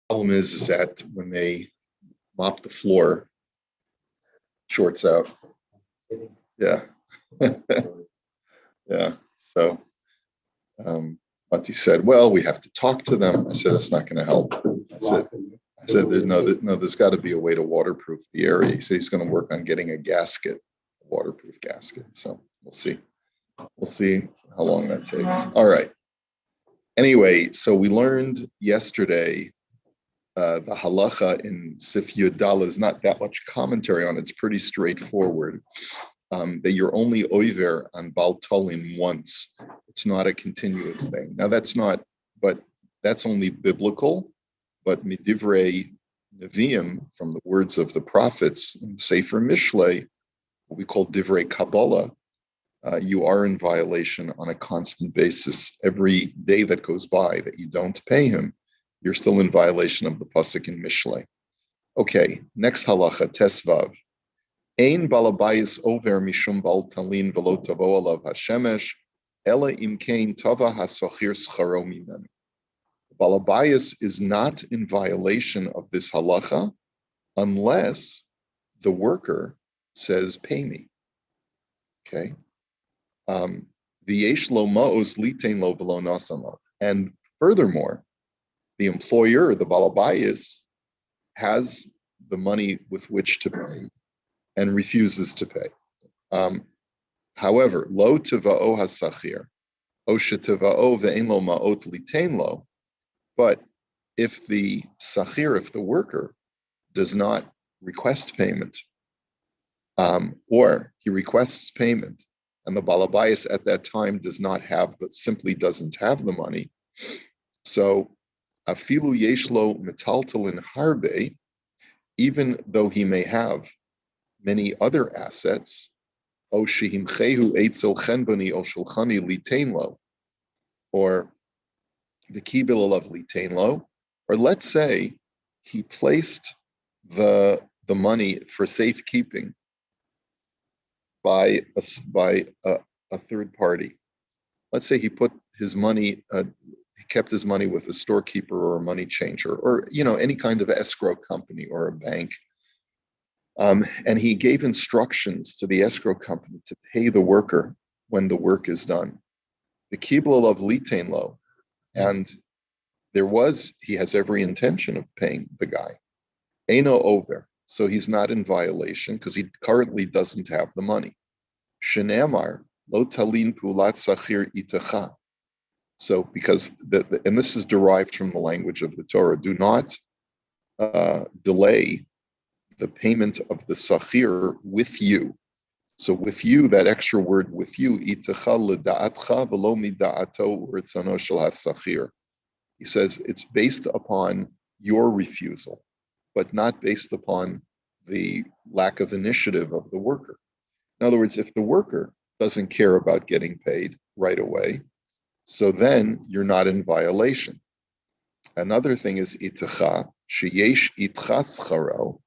Problem is that when they mop the floor, shorts out. Yeah. Yeah. So Mati said, well, we have to talk to them. I said, that's not going to help. I said, there's got to be a way to waterproof the area. He said he's going to work on getting a gasket, a waterproof gasket. So we'll see. We'll see how long that takes. All right. Anyway, so we learned yesterday the halacha in Sif Yudal is not that much commentary on it. It's pretty straightforward. That you're only oiver on Bal Tolim once. It's not a continuous thing. Now that's only biblical, but midivrei neviim, from the words of the prophets in Sefer Mishlei, what we call divrei Kabbalah, you are in violation on a constant basis. Every day that goes by that you don't pay him, you're still in violation of the pasuk in Mishlei. Okay, next halacha, Tesvav. Ein balabayis over mishum bal talin velo tavo alav hashemesh, ela imkein tava hasachir scharo mimenu. Balabayis is not in violation of this halacha unless the worker says, pay me. Okay. V'yesh lo ma'os litein lo v'lo nasama. And furthermore, the employer, the balabayis, has the money with which to pay and refuses to pay. However, lo tiva'o hasachir, o shetiva'o ve'en lo ma'ot litein lo. But if the sachir, if the worker does not request payment, or he requests payment, and the balabayis at that time simply doesn't have the money, so afilu yeshlo metaltalin harbe, even though he may have many other assets, o shehimchehu eitzel chenbani o shulchani litein lo, or the kibil of litein lo, or let's say he placed the money for safekeeping by a third party. Let's say he put his money, he kept his money with a storekeeper or a money changer, or any kind of escrow company or a bank. And he gave instructions to the escrow company to pay the worker when the work is done. The kibbul of litein lo, and he has every intention of paying the guy. Eino over, so he's not in violation because he currently doesn't have the money. Shenamar lo talin pulat sachir itacha. So because and this is derived from the language of the Torah, do not delay the payment of the sachir with you. So with you, that extra word with you, itacha leda'atcha v'lo mida'ato u'ritzano shel hasachir. He says it's based upon your refusal, but not based upon the lack of initiative of the worker. In other words, if the worker doesn't care about getting paid right away, so then you're not in violation. Another thing is itacha, sheyesh itcha scharo,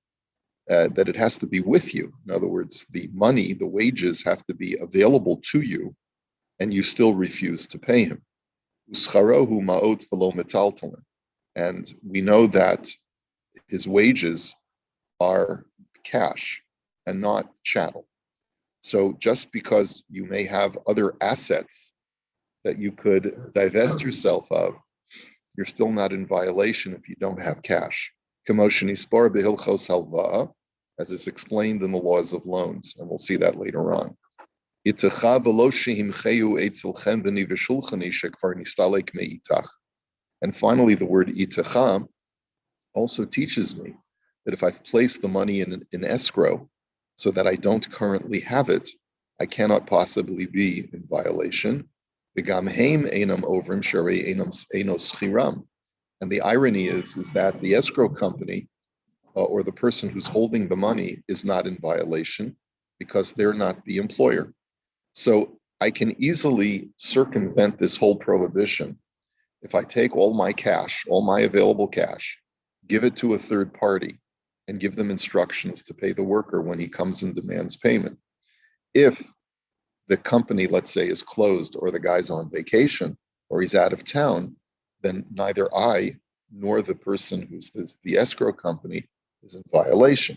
that it has to be with you. In other words, the money, the wages have to be available to you, and you still refuse to pay him. And we know that his wages are cash and not chattel. So just because you may have other assets that you could divest yourself of, you're still not in violation if you don't have cash. As is explained in the laws of loans, and we'll see that later on. And finally, the word itacha also teaches me that if I've placed the money in escrow so that I don't currently have it, I cannot possibly be in violation. And the irony is that the escrow company or the person who's holding the money is not in violation because they're not the employer. So I can easily circumvent this whole prohibition if I take all my cash, all my available cash, give it to a third party, and give them instructions to pay the worker when he comes and demands payment. If the company, let's say, is closed or the guy's on vacation or he's out of town, then neither I nor the person who's the escrow company is in violation.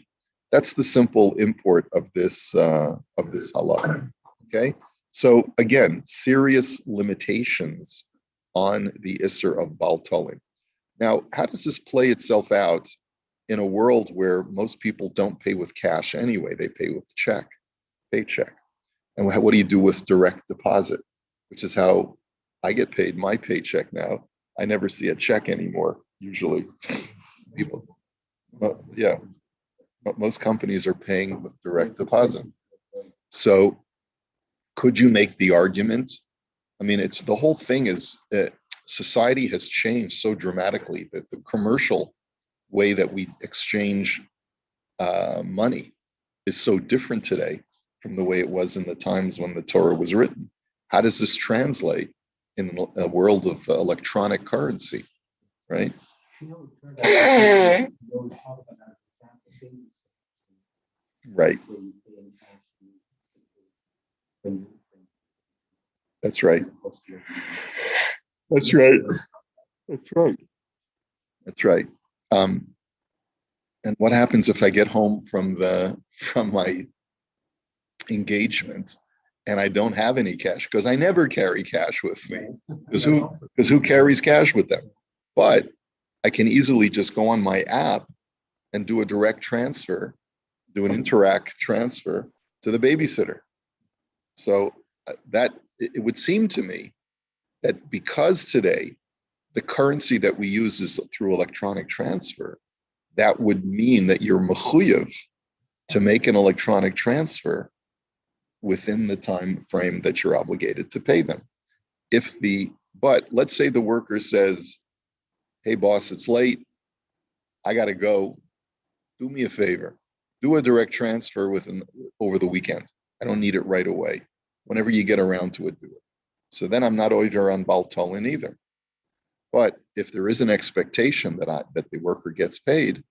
That's the simple import of this halacha. Okay, so again, serious limitations on the isser of Baal Tolin. Now, how does this play itself out in a world where most people don't pay with cash anyway? They pay with paycheck. And what do you do with direct deposit, which is how I get paid my paycheck now? I never see a check anymore, usually. People, yeah, most companies are paying with direct deposit. So could you make the argument? I mean, it's the whole thing is society has changed so dramatically that the commercial way that we exchange money is so different today from the way it was in the times when the Torah was written. How does this translate in a world of electronic currency, right? Right. That's right. That's right. That's right. That's right. And what happens if I get home from my engagement and I don't have any cash? Because I never carry cash with me. Because who carries cash with them? But I can easily just go on my app and do a direct transfer, do an Interact transfer to the babysitter. So that it would seem to me that because today the currency that we use is through electronic transfer, that would mean that you're mechuyev to make an electronic transfer within the time frame that you're obligated to pay them. But let's say the worker says, "Hey boss, it's late. I got to go. Do me a favor. Do a direct transfer over the weekend. I don't need it right away. Whenever you get around to it, do it." So then I'm not over on Baal Tolin either. But if there is an expectation that the worker gets paid,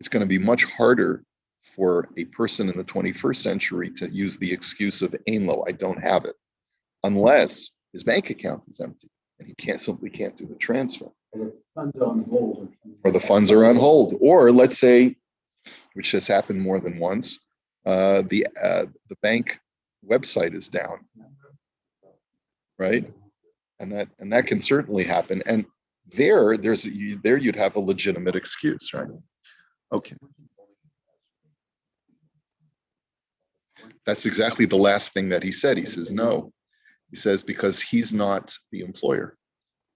it's going to be much harder for a person in the 21st century to use the excuse of "Ein lo, I don't have it," unless his bank account is empty and he simply can't do the transfer. Or the funds are on hold. Or the funds are on hold. Or let's say, which has happened more than once, the bank website is down, right? And that can certainly happen. And there you'd have a legitimate excuse, right? Okay. That's exactly the last thing that he said. He says no. He says because he's not the employer,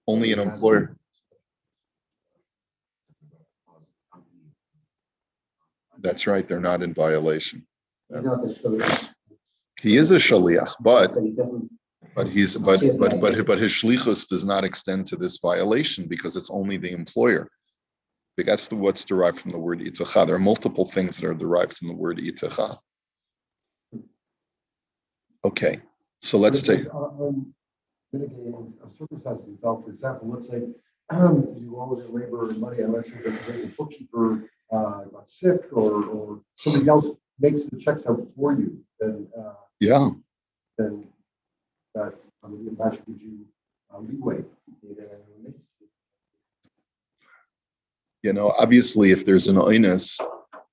only an employer. That's right. They're not in violation. He's not the shaliach. He is a shaliach, but he doesn't. But his shlichus does not extend to this violation because it's only the employer. That's what's derived from the word itzacha. There are multiple things that are derived from the word itzacha. Okay, so let's take. Mitigating circumstances involved. For example, let's say you owe the labor and money, and let's say the bookkeeper got sick, or somebody else makes the checks out for you. Then then that imagine gives you leeway. Obviously, if there's an onus,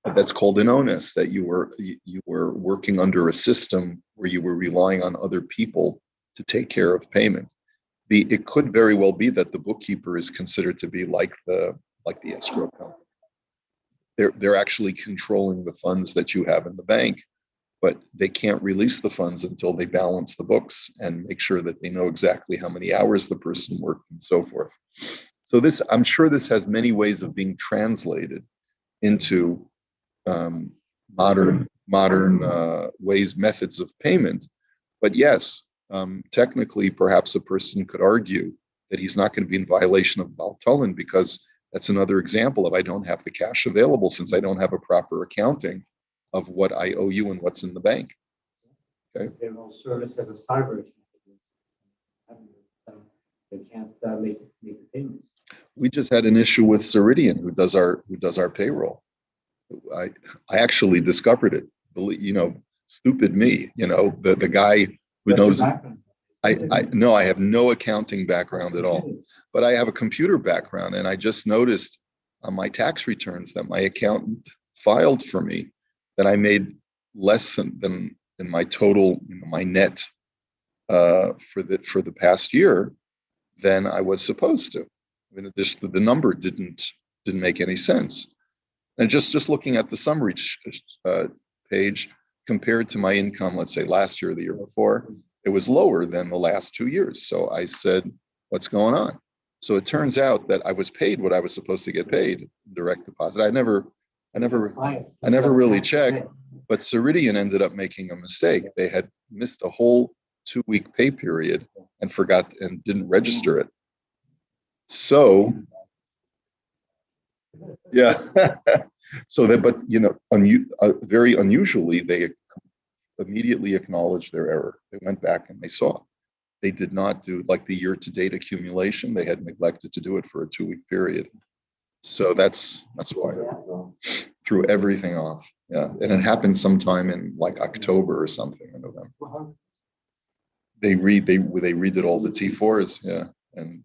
that's called an onus, that you were working under a system where you were relying on other people to take care of payment. It could very well be that the bookkeeper is considered to be like the escrow company. They're actually controlling the funds that you have in the bank, but they can't release the funds until they balance the books and make sure that they know exactly how many hours the person worked and so forth. So I'm sure this has many ways of being translated into modern methods of payment. But yes, technically, perhaps a person could argue that he's not going to be in violation of Baal Tolin because that's another example of I don't have the cash available since I don't have a proper accounting of what I owe you and what's in the bank. Okay. They will service as a cyber account. They can't make the payments. We just had an issue with Ceridian, who does our payroll. I actually discovered it. Stupid me. The guy who knows. No, I have no accounting background at all, but I have a computer background, and I just noticed on my tax returns that my accountant filed for me that I made less than in my total, my net for the past year than I was supposed to. I mean, the number didn't make any sense. And just looking at the summary page compared to my income, let's say last year or the year before, it was lower than the last 2 years. So I said, what's going on? So it turns out that I was paid what I was supposed to get paid, direct deposit. I never really checked, but Ceridian ended up making a mistake. They had missed a whole 2-week pay period and forgot and didn't register it. So, yeah. So that, but very unusually, they immediately acknowledged their error. They went back and they saw. They did not do like the year-to-date accumulation. They had neglected to do it for a 2-week period. So that's why I threw everything off. Yeah, and it happened sometime in like October or something in November. They redid all the T4s. Yeah, and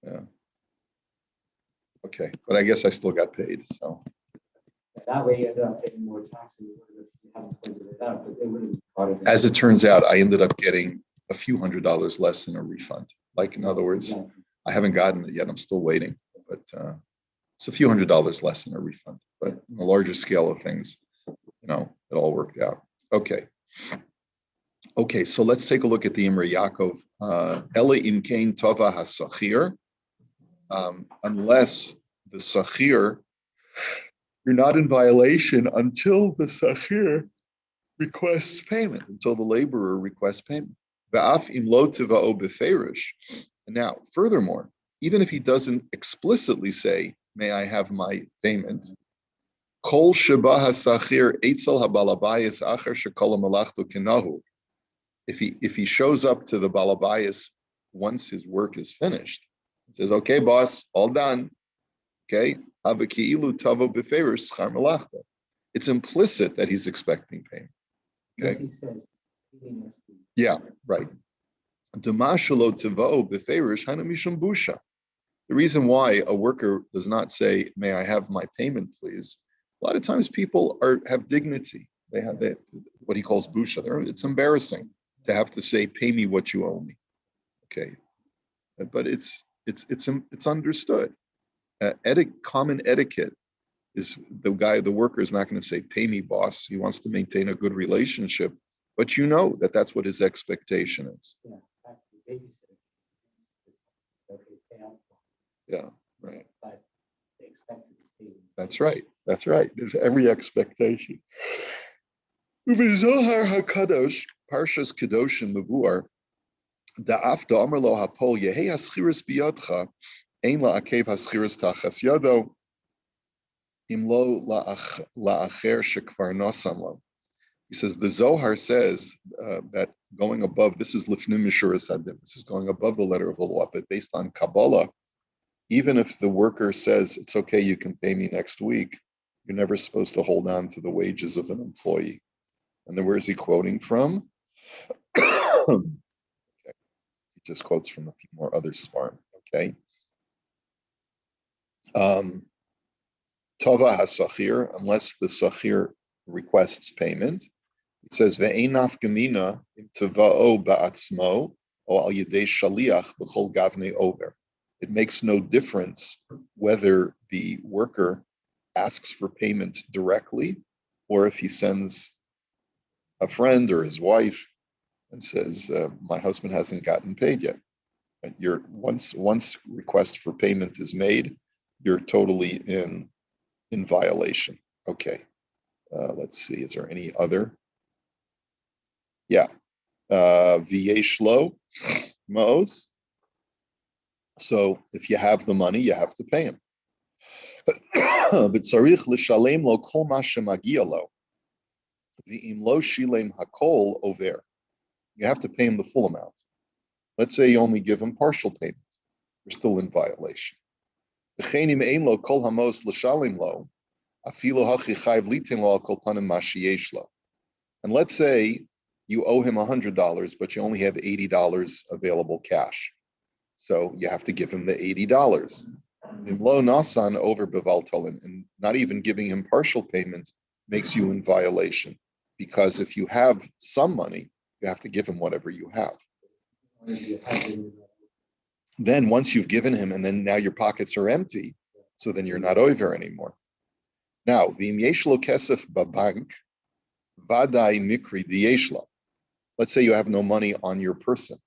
yeah. Okay, but I guess I still got paid. So that way you end up paying more tax than you would if you haven't pointed it out. But they wouldn't have it. As it turns out, I ended up getting a few $100s less in a refund. Like, in other words, I haven't gotten it yet. I'm still waiting, but it's a few $100s less in a refund. But on a larger scale of things, it all worked out. Okay, so let's take a look at the Imrei Yaakov. Ela im kain tova hasachir. Unless the sachir, you're not in violation until the sachir requests payment, until the laborer requests payment. Now, furthermore, even if he doesn't explicitly say, may I have my payment, kol sheba hasachir eitzel habalabayis acher shekol malachto kenahu. If he shows up to the balabayis once his work is finished, he says, okay, boss, all done. Okay, it's implicit that he's expecting payment. Okay. Yeah, right. The reason why a worker does not say, may I have my payment, please? A lot of times people have dignity. They have what he calls busha. It's embarrassing to have to say, pay me what you owe me. Okay. But it's understood. Common etiquette is the worker is not going to say, pay me, boss. He wants to maintain a good relationship, but that's what his expectation is. Yeah, right. That's right. There's every expectation. Zohar HaKadosh, Parshas Kedoshim Mevuar, Da'afta Amar Lo Hapol Yehei Haschiris Biyadcha, Ein La'akev Haschiris Tachas Yado, Imlo La'acher Shekvar Nosam Lo. He says, the Zohar says that going above, this is Lifnim Mishuras Hadim, this is going above the letter of the law, but based on Kabbalah, even if the worker says, it's okay, you can pay me next week, you're never supposed to hold on to the wages of an employee. And then where is he quoting from? Okay. He just quotes from a few more other svarim. Okay. Tova hasachir, unless the sachir requests payment. It says ve'enaf gemina im tavao ba'atzmo o al yedei shaliach b'chol gavnei over. It makes no difference whether the worker asks for payment directly or if he sends a friend or his wife and says, my husband hasn't gotten paid yet. And once request for payment is made, you're totally in violation. Okay. Let's see, is there any other? Yeah. V'yeshlo ma'os. So if you have the money, you have to pay him. V'tzarich l'shalem lo kol ma shemagia lo. V'im lo shilem hakol over. You have to pay him the full amount. Let's say you only give him partial payment. You're still in violation. V'chenim ein lo kol hamos l'shalem lo. Afilo hachi chayv litin lo al kol panim ma sheyesh lo. And let's say you owe him $100, but you only have $80 available cash. So you have to give him the $80. Imlo nasan over bevaltolin, and not even giving him partial payment makes you in violation. Because if you have some money, you have to give him whatever you have. Then once you've given him, and then now your pockets are empty, so then you're not over anymore. Now, v'im yesh lo kesef babank, vadai mikri diyeshla. Let's say you have no money on your person,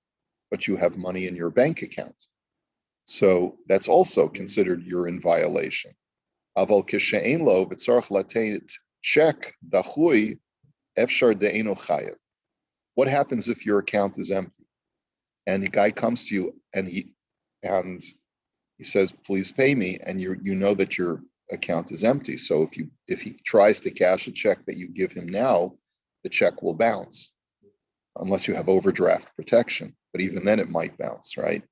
but you have money in your bank account. So that's also considered you're in violation. Aval kishe'en lo v'tzarach latet check dachui efshar de'eno chayev. What happens if your account is empty? And the guy comes to you and he says, please pay me, and you know that your account is empty. So if he tries to cash a check that you give him now, the check will bounce, unless you have overdraft protection. But even then it might bounce, right?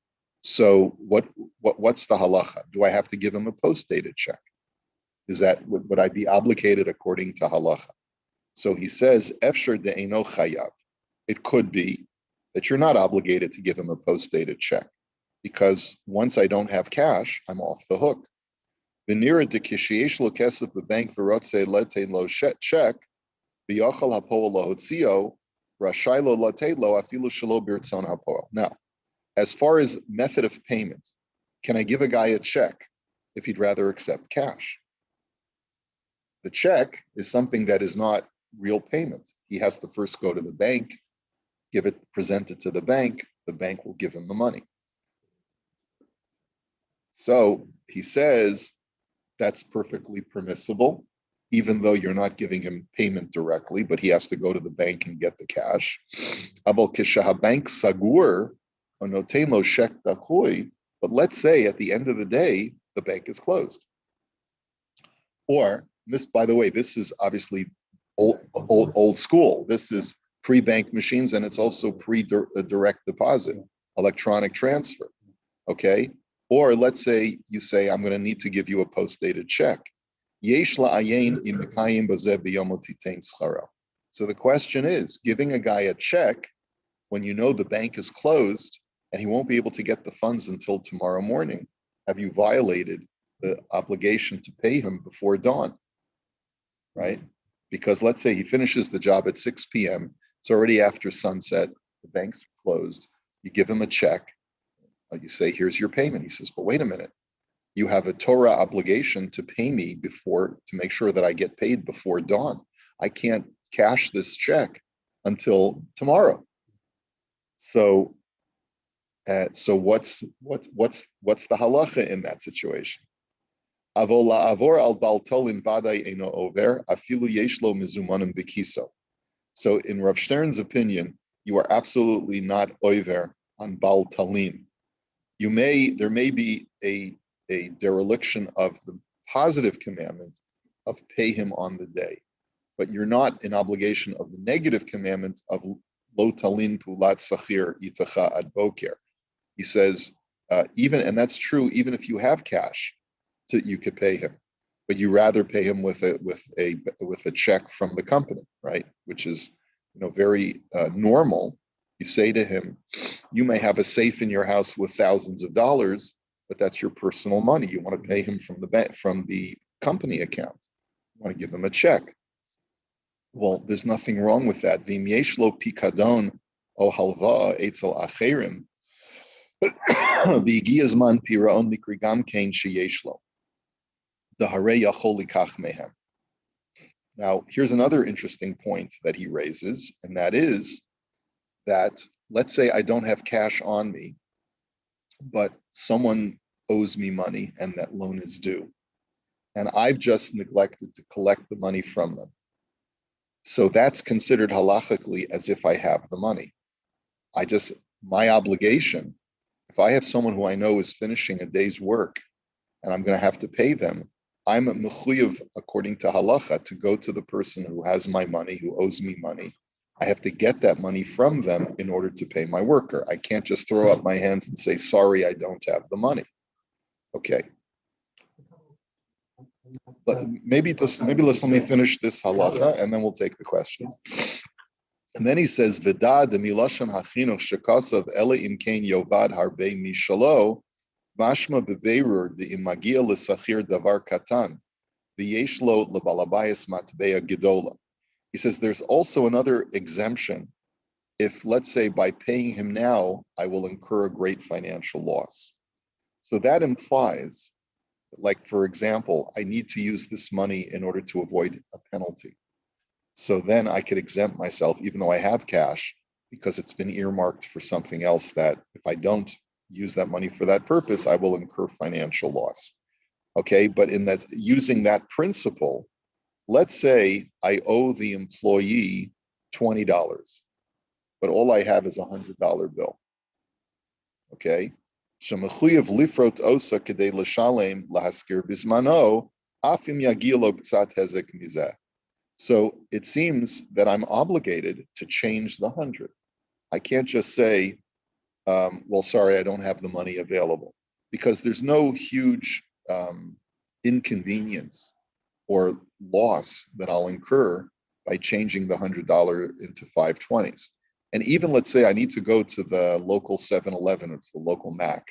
So what's the halacha? Do I have to give him a post-dated check? Would I be obligated according to halacha? So he says, Efshar de'eno chayav. It could be that you're not obligated to give him a post-dated check, because once I don't have cash, I'm off the hook. V'nira dekishiesh lo kesef b'bank v'rotze letein lo check v'yochal hapoel lo hotzio rashai lo letein lo afilu shelo birtzon hapoel. Now, as far as method of payment, can I give a guy a check if he'd rather accept cash? The check is something that is not real payment. He has to first go to the bank, present it to the bank will give him the money. So he says that's perfectly permissible, even though you're not giving him payment directly, but he has to go to the bank and get the cash. Abal kisha bank sagur onotein lo shek dachoy. But let's say at the end of the day, the bank is closed. Or this, by the way, this is obviously old school. This is pre-bank machines, and it's also pre-direct deposit, electronic transfer. Okay. Or let's say you say, I'm going to need to give you a post-dated check. So the question is, giving a guy a check when you know the bank is closed and he won't be able to get the funds until tomorrow morning, have you violated the obligation to pay him before dawn? Right? Because let's say he finishes the job at 6 p.m. It's already after sunset. The bank's closed. You give him a check. You say, here's your payment. He says, but wait a minute. You have a Torah obligation to pay me to make sure that I get paid before dawn. I can't cash this check until tomorrow. So what's the halacha in that situation? So in Rav Stern's opinion, you are absolutely not over on bal talim. There may be a dereliction of the positive commandment of pay him on the day, but you're not in obligation of the negative commandment of lo talin pulat sachir itacha ad boker. He says, and that's true even if you have cash, you could pay him, but you rather pay him with a check from the company, right? Which is very normal. You say to him, you may have a safe in your house with thousands of dollars, but that's your personal money. You want to pay him from the company account. You want to give him a check. Well, there's nothing wrong with that. V'im yesh lo pikadon o halva etzel acherim v'igi zman piraon mikri gam kein sheyesh lo daharei yachol likach mehem. Now, here's another interesting point that he raises, and that is that let's say I don't have cash on me, but someone owes me money and that loan is due. And I've just neglected to collect the money from them. So that's considered halachically as if I have the money. My obligation, if I have someone who I know is finishing a day's work and I'm going to have to pay them, I'm a mechuyev according to halacha to go to the person who has my money, who owes me money. I have to get that money from them in order to pay my worker. I can't just throw up my hands and say, sorry, I don't have the money. Okay. But maybe let me finish this halacha and then we'll take the questions. And then he says, "V'da de milashon hachinuch shekasav ele imkein yovad harbe mishalo mashma bebeirur de imagia lesachir davar katan v'yesh lo lebalabayas matbeya gedola." He says there's also another exemption if, let's say, by paying him now, I will incur a great financial loss. So that implies, like, for example, I need to use this money in order to avoid a penalty. So then I could exempt myself, even though I have cash, because it's been earmarked for something else that if I don't use that money for that purpose, I will incur financial loss. Okay, but in that, using that principle, let's say I owe the employee $20, but all I have is a $100 bill. Okay, shemechuyev lifrot osa kedei l'shalem lahaskir bismano afim yagilo b'tzat hezek mizeh. So it seems that I'm obligated to change the 100. I can't just say, well, sorry, I don't have the money available, because there's no huge inconvenience or loss that I'll incur by changing the $100 into 520s. And even let's say I need to go to the local 7-Eleven or to the local Mac,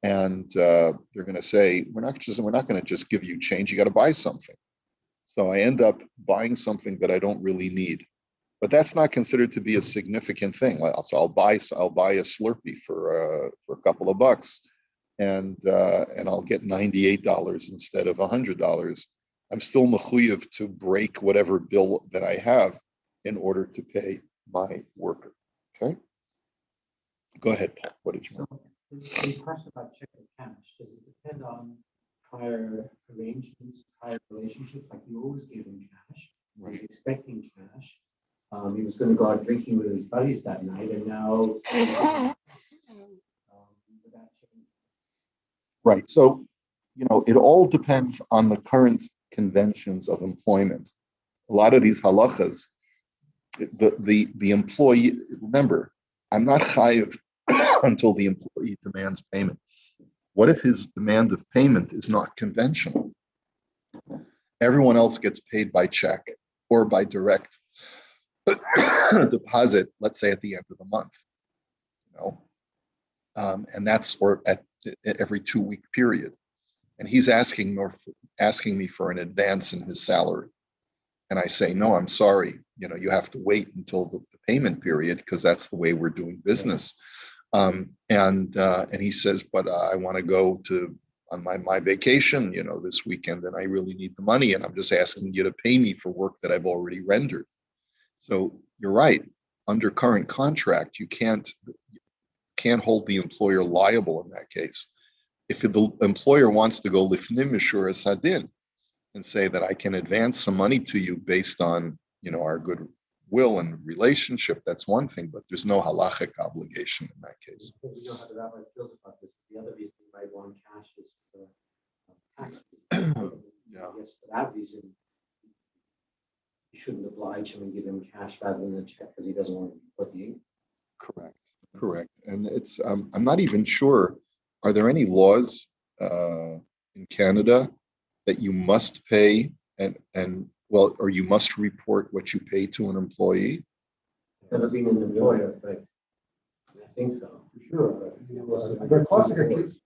and they're going to say, we're not going to just give you change. You got to buy something. So I end up buying something that I don't really need, but that's not considered to be a significant thing. So I'll buy a Slurpee for a couple of bucks, and I'll get $98 instead of $100. I'm still mechuyev to break whatever bill that I have in order to pay my worker. Okay. Go ahead, Paul. What did you want? So the question about check or cash, does it depend on prior arrangements, prior relationships? Like you always gave him cash, he was expecting cash. He was going to go out drinking with his buddies that night, and now right. So, it all depends on the current conventions of employment. A lot of these halachas, the employee, remember, I'm not chayiv until the employee demands payment. What if his demand of payment is not conventional? Everyone else gets paid by check or by direct deposit, let's say at the end of the month, and that's or at every 2-week period. And he's asking me for an advance in his salary. And I say, no, I'm sorry. You have to wait until the payment period because that's the way we're doing business. And he says, but I want to go on my vacation, this weekend, and I really need the money. And I'm just asking you to pay me for work that I've already rendered. So you're right. Under current contract, you can't hold the employer liable in that case. If the employer wants to go lifnim mishur sadin and say that I can advance some money to you based on our good will and relationship, that's one thing, but there's no halachic obligation in that case. You know how the rabbi feels about this. The other reason you might want cash is for tax. Yeah. I guess for that reason, you shouldn't oblige him and give him cash rather than a check because he doesn't want to put the ink. Correct. And it's I'm not even sure. Are there any laws in Canada that you must pay or you must report what you pay to an employee? I've never been an employer, but I think so. For sure. The classic case.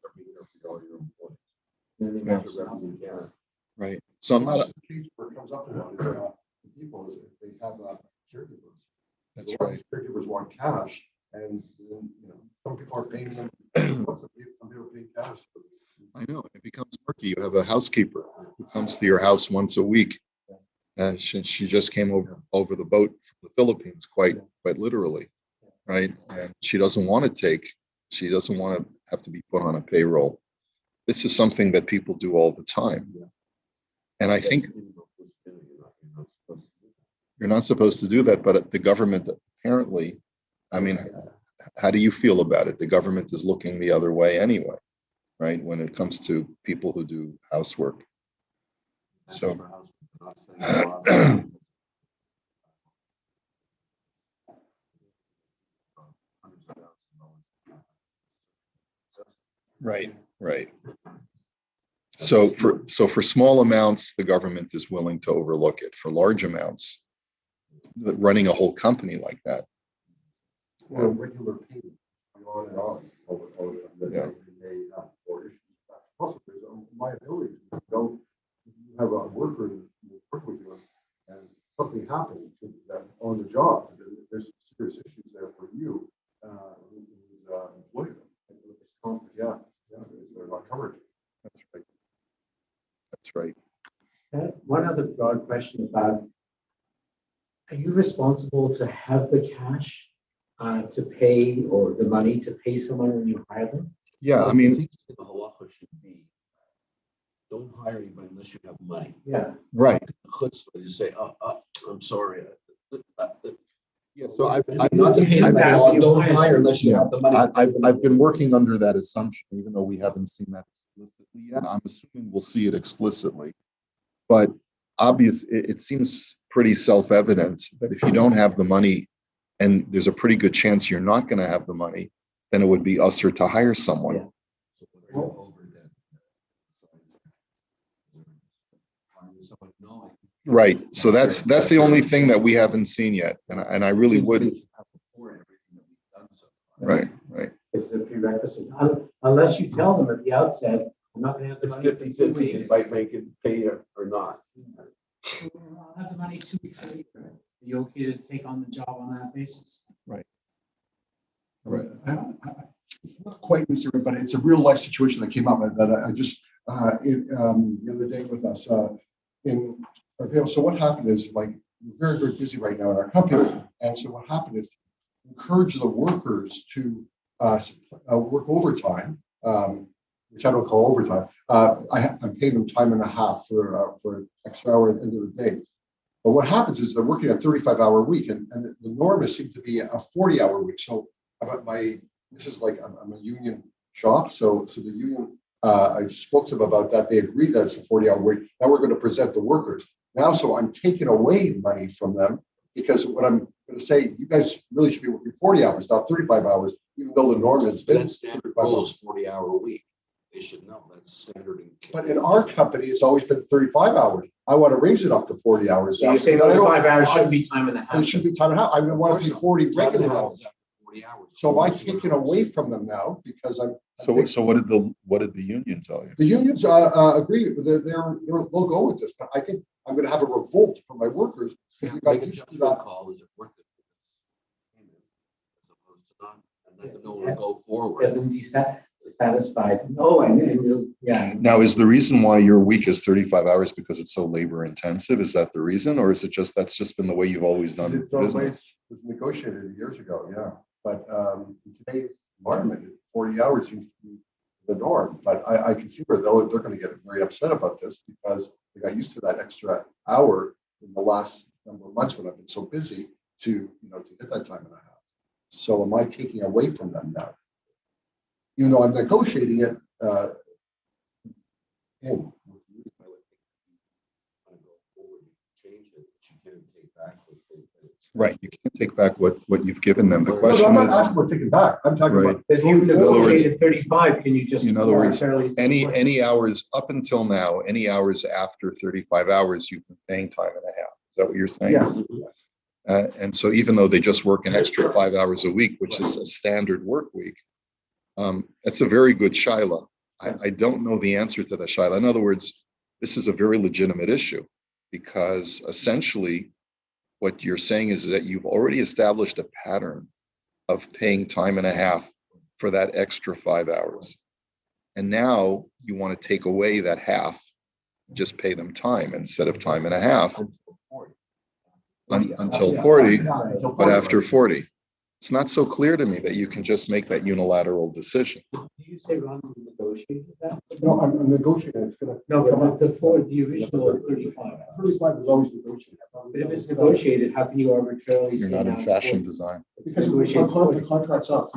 Right. So I'm not. Case where it comes up a lot is people is if they have caregivers. That's right. Caregivers want cash, and some people are paying them. Some people are paying cash. I know it becomes murky. You have a housekeeper who comes to your house once a week. She just came over the boat from the Philippines, quite literally, right? And she doesn't want to have to be put on a payroll. This is something that people do all the time. And I think you're not supposed to do that, but the government apparently, how do you feel about it? The government is looking the other way anyway, right? When it comes to people who do housework. So. Right. So for small amounts, the government is willing to overlook it. For large amounts, running a whole company like that. Or regular payment, on and on, over time. Yeah. They may have more issues. Also, there's a liability. If you have a worker that you work with you and something happened to them on the job, there's serious issues there for you, who's employing them. Yeah, they're not covered. That's right. That's right. One other broad question about, are you responsible to have the cash to pay, or the money to pay someone when you hire them? Yeah, I It mean, seems to me the halacha should be, don't hire anybody unless you have money. Yeah. right. Chutzpah, you say, I'm sorry. Yeah, so I've Don't hire unless you have the money. I've been working under that assumption, even though we haven't seen that explicitly yet. I'm assuming we'll see it explicitly. But it seems pretty self-evident that if you don't have the money, and there's a pretty good chance you're not going to have the money, then it would be usher to hire someone. Yeah. So what are you over then? Someone, no, Right. So that's the only thing that we haven't seen yet. And I really would. Before everything that we've done so far. Right. It's a prerequisite. Unless you tell them at the outset, I'm not gonna have the It's money. for 2 50-50, weeks. you might make it pay or not. I'll have the money 2 weeks later. Are you okay to take on the job on that basis? Right. It's not quite necessary, but it's a real life situation that came up that I just the other day with us in our panel. So what happened is, like, we're very, very busy right now in our company, and so what happened is encourage the workers to work overtime, which I don't call overtime. I'm paying them time and a half for extra hour at the end of the day. But what happens is they're working a 35-hour week, and the norm seems to be a 40-hour week. So this is like, I'm a union shop, so the union, I spoke to them about that. They agreed that it's a 40-hour week. Now we're going to present the workers. Now, so I'm taking away money from them, because what I'm going to say, you guys really should be working 40 hours, not 35 hours, even though the norm is But that's standard rules, 40-hour a week. They should know that's standard. But in our company, it's always been 35 hours. I want to raise it up to 40 hours. So you're saying those 5 hours shouldn't be time and a half? It should be time and a half. I want to be 40 regular hours. 40 hours. So am I taking away from them now because I'm. So what did the union tell you? The unions agree. They'll go with this, but I think I'm going to have a revolt from my workers. Yeah, Because they got make a used to judgment that. call, is it worth it? As opposed to not, and let them know to go Get forward. them dissatisfied. No, and you'll, yeah. Now, is the reason why your week is 35 hours because it's so labor intensive? Is that the reason, or is it just that's just been the way you've always done It's always business? was negotiated years ago, yeah. But in today's environment, 40 hours seems to be the norm. But I can see where they're going to get very upset about this because they got used to that extra hour in the last number of months when I've been so busy to get that time and a half. So am I taking away from them now? Even though I'm negotiating it in. Change it, but you can't take back what they. Right. You can't take back what you've given them. The No, question I'm not is, asking for taking back. I'm talking Right. about. If you other words- negotiated 35, can you just? in other words, arbitrarily- any hours up until now, any hours after 35 hours, you've been paying time and a half. Is that what you're saying? Yes. And so even though they just work an extra 5 hours a week, which is a standard work week, that's a very good shaila. I don't know the answer to that shaila. In other words, this is a very legitimate issue because essentially what you're saying is that you've already established a pattern of paying time and a half for that extra 5 hours. And now you want to take away that half, just pay them time instead of time and a half until 40, but after 40. It's not so clear to me that you can just make that unilateral decision. Do you say Ron negotiated that? No, I'm negotiating. It's gonna. No, but the original 35. 35 is always negotiated. But if it's negotiated, how can you arbitrarily You're say not in now fashion design. Because the contract's up.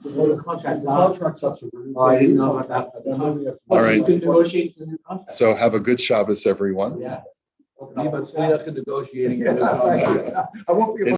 the contract's The up? contract's up. So we're- Oh, I didn't know about that. And then we have to- All So right. you can negotiate the new contract. So have a good Shabbos, everyone. Yeah. Negotiating. I won't be able